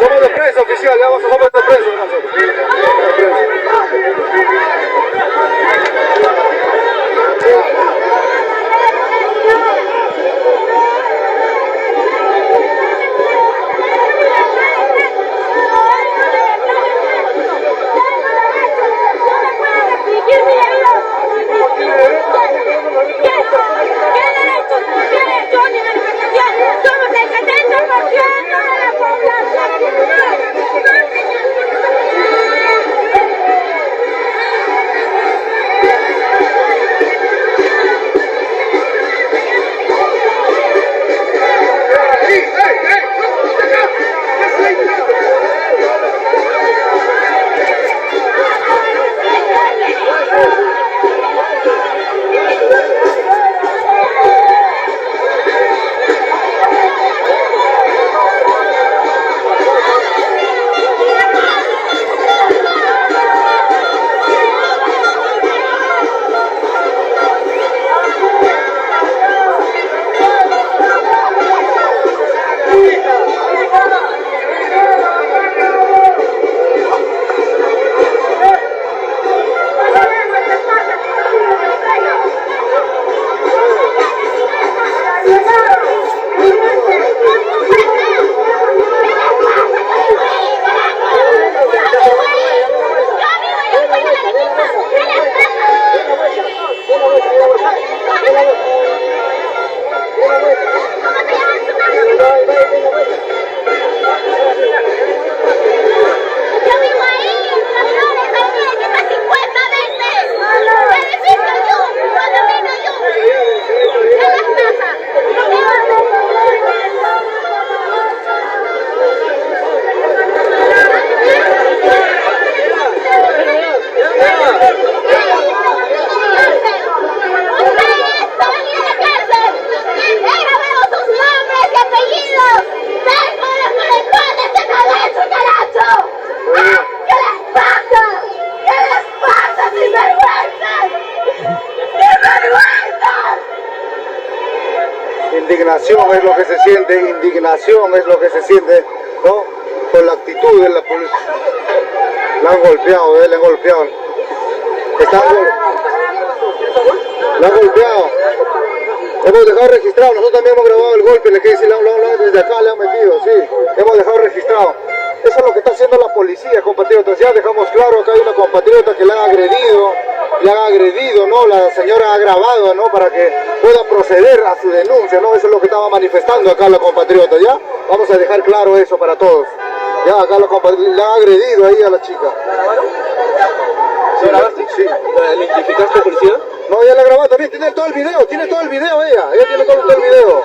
Somos de prensa oficial, ya somos de prensa nosotros. De prensa. Indignación es lo que se siente, indignación es lo que se siente, ¿no? Por la actitud de la policía. La han golpeado, le han golpeado. La han golpeado. Hemos dejado registrado, nosotros también hemos grabado el golpe, desde acá le han metido, sí. Hemos dejado registrado. Eso es lo que está haciendo la policía, compatriotas. Ya dejamos claro que hay una compatriota que la han agredido, ¿no? La señora ha grabado, ¿no? Para que pueda proceder a su denuncia, ¿no? Eso es lo que estaba manifestando acá la compatriota, ¿ya? Vamos a dejar claro eso para todos. Ya, acá la compatriota, la ha agredido ahí a la chica. ¿Sí grabaste? Sí. ¿La identificaste, policía? No, ya la grabó también, tiene todo el video ella tiene todo el video.